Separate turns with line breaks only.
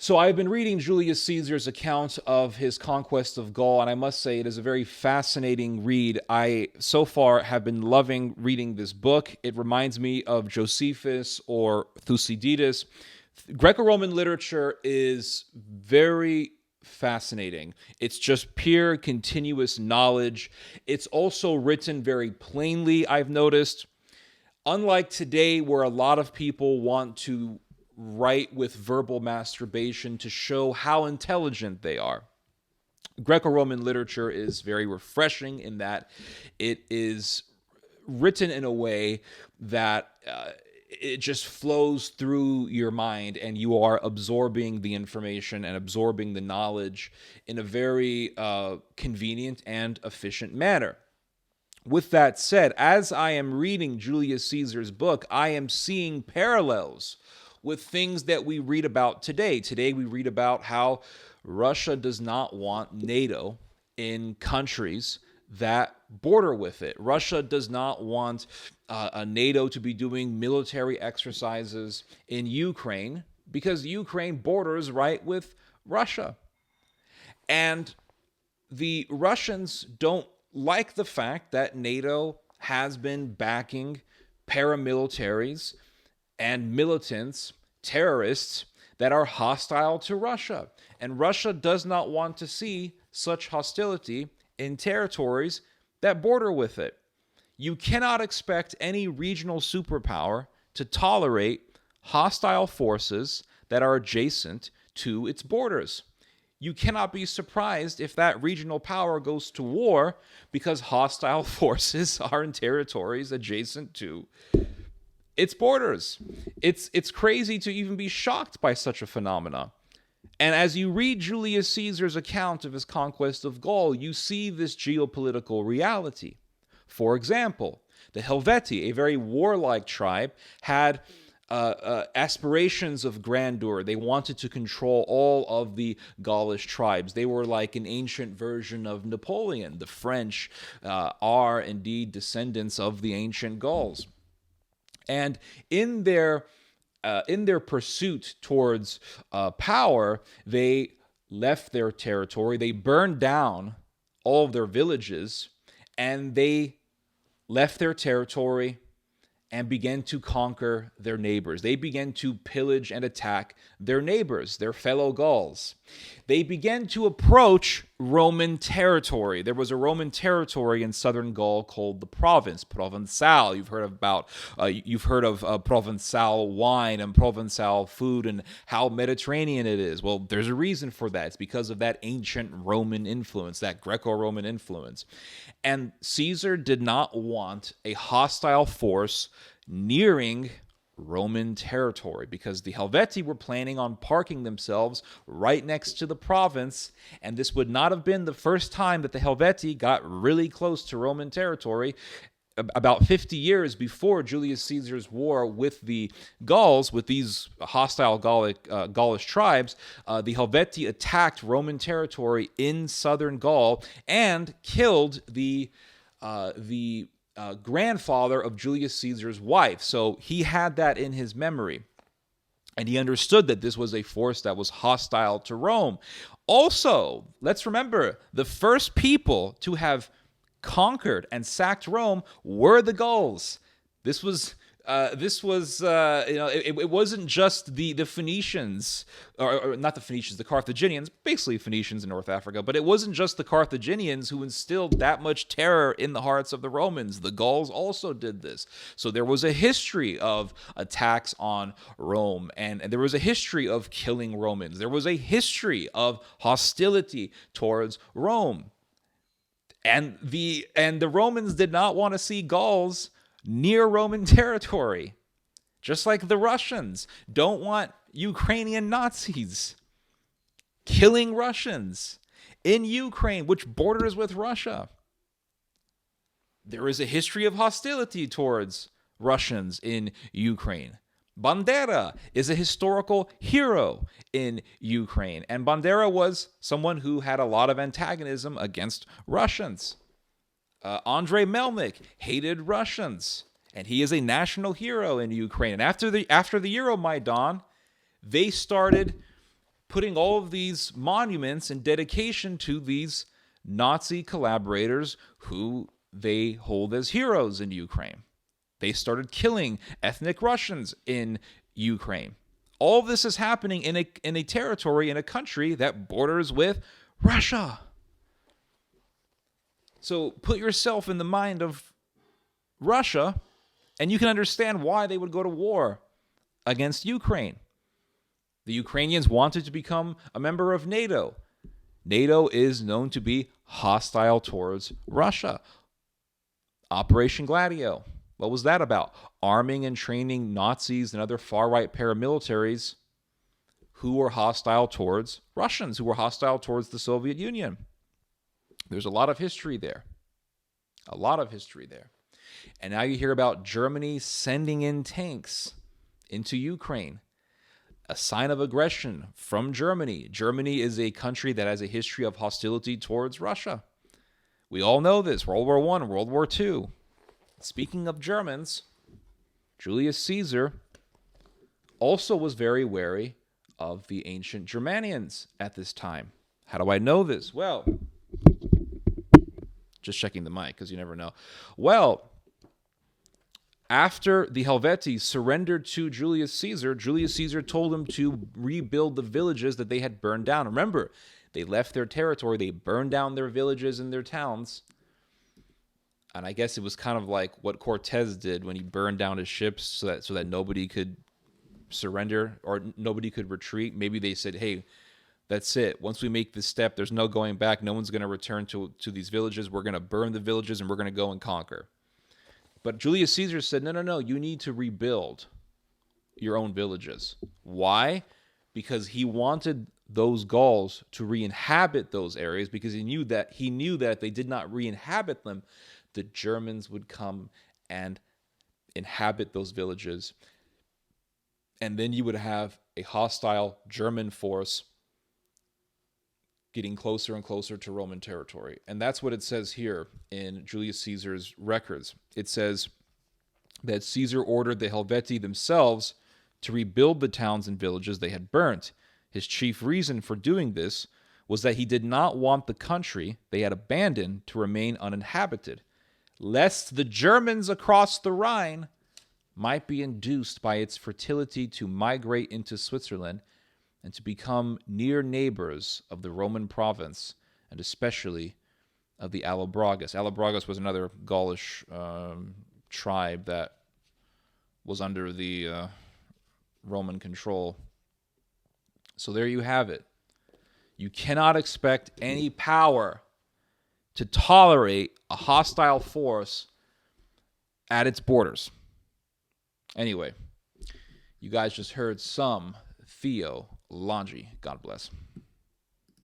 So I've been reading Julius Caesar's account of his conquest of Gaul, and I must say it is a very fascinating read. I so far have been loving reading this book. It reminds me of Josephus or Thucydides. Greco-Roman literature is very fascinating. It's just pure, continuous knowledge. It's also written very plainly, I've noticed. Unlike today, where a lot of people want to write with verbal masturbation to show how intelligent they are, Greco-Roman literature is very refreshing in that it is written in a way that it just flows through your mind, and you are absorbing the information and absorbing the knowledge in a very convenient and efficient manner. With that said, as I am reading Julius Caesar's book, I am seeing parallels with things that we read about today. Today we read about how Russia does not want NATO in countries that border with it. Russia does not want NATO to be doing military exercises in Ukraine because Ukraine borders right with Russia. And the Russians don't like the fact that NATO has been backing paramilitaries and militants, terrorists that are hostile to Russia. And Russia does not want to see such hostility in territories that border with it. You cannot expect any regional superpower to tolerate hostile forces that are adjacent to its borders. You cannot be surprised if that regional power goes to war because hostile forces are in territories adjacent to its borders. It's crazy to even be shocked by such a phenomena. And as you read Julius Caesar's account of his conquest of Gaul, you see this geopolitical reality. For example, the Helvetii, a very warlike tribe, had aspirations of grandeur. They wanted to control all of the Gaulish tribes. They were like an ancient version of Napoleon. The French are indeed descendants of the ancient Gauls. And in their pursuit towards power, they left their territory. They burned down all of their villages, and they left their territory and began to conquer their neighbors. They began to pillage and attack their neighbors, their fellow Gauls. They began to approach Roman territory. There was a Roman territory in southern Gaul called the province, Provençal. You've heard of Provençal wine and Provençal food and how Mediterranean it is. Well, there's a reason for that. It's because of that ancient Roman influence, that Greco-Roman influence. And Caesar did not want a hostile force nearing Roman territory because the Helvetii were planning on parking themselves right next to the province, and this would not have been the first time that the Helvetii got really close to Roman territory. About 50 years before Julius Caesar's war with the Gauls, with these hostile Gaulish tribes, the Helvetii attacked Roman territory in southern Gaul and killed the grandfather of Julius Caesar's wife. So he had that in his memory. And he understood that this was a force that was hostile to Rome. Also, let's remember, the first people to have conquered and sacked Rome were the Gauls. It wasn't just the Phoenicians, or not the Phoenicians, the Carthaginians, basically Phoenicians in North Africa, but it wasn't just the Carthaginians who instilled that much terror in the hearts of the Romans. The Gauls also did this. So there was a history of attacks on Rome, and there was a history of killing Romans. There was a history of hostility towards Rome. And the Romans did not want to see Gauls near Roman territory, just like the Russians don't want Ukrainian Nazis killing Russians in Ukraine, which borders with Russia. There is a history of hostility towards Russians in Ukraine. Bandera is a historical hero in Ukraine, and Bandera was someone who had a lot of antagonism against Russians. Andrei Melnik hated Russians, and he is a national hero in Ukraine. And after the Euromaidan, they started putting all of these monuments in dedication to these Nazi collaborators who they hold as heroes in Ukraine. They started killing ethnic Russians in Ukraine. All of this is happening in a territory, in a country that borders with Russia. So put yourself in the mind of Russia, and you can understand why they would go to war against Ukraine. The Ukrainians wanted to become a member of NATO. NATO is known to be hostile towards Russia. Operation Gladio. What was that about? Arming and training Nazis and other far-right paramilitaries who were hostile towards Russians, who were hostile towards the Soviet Union. There's a lot of history there. A lot of history there. And now you hear about Germany sending in tanks into Ukraine. A sign of aggression from Germany. Germany is a country that has a history of hostility towards Russia. We all know this. World War I, World War II. Speaking of Germans, Julius Caesar also was very wary of the ancient Germanians at this time. How do I know this? Well, just checking the mic because you never know. Well, after the Helvetii surrendered to Julius Caesar told them to rebuild the villages that they had burned down. Remember, they left their territory. They burned down their villages and their towns. And I guess it was kind of like what Cortez did when he burned down his ships so that nobody could surrender or nobody could retreat. Maybe they said, hey, that's it. Once we make this step, there's no going back. No one's going to return to these villages. We're going to burn the villages and we're going to go and conquer. But Julius Caesar said, no, you need to rebuild your own villages. Why? Because he wanted those Gauls to re-inhabit those areas because he knew that if they did not re-inhabit them, the Germans would come and inhabit those villages. And then you would have a hostile German force getting closer and closer to Roman territory. And that's what it says here in Julius Caesar's records. It says that Caesar ordered the Helvetii themselves to rebuild the towns and villages they had burnt. His chief reason for doing this was that he did not want the country they had abandoned to remain uninhabited, lest the Germans across the Rhine might be induced by its fertility to migrate into Switzerland and to become near neighbors of the Roman province, and especially of the Allobroges. Allobroges was another Gaulish tribe that was under the Roman control. So there you have it. You cannot expect any power to tolerate a hostile force at its borders. Anyway, you guys just heard some theology. God bless.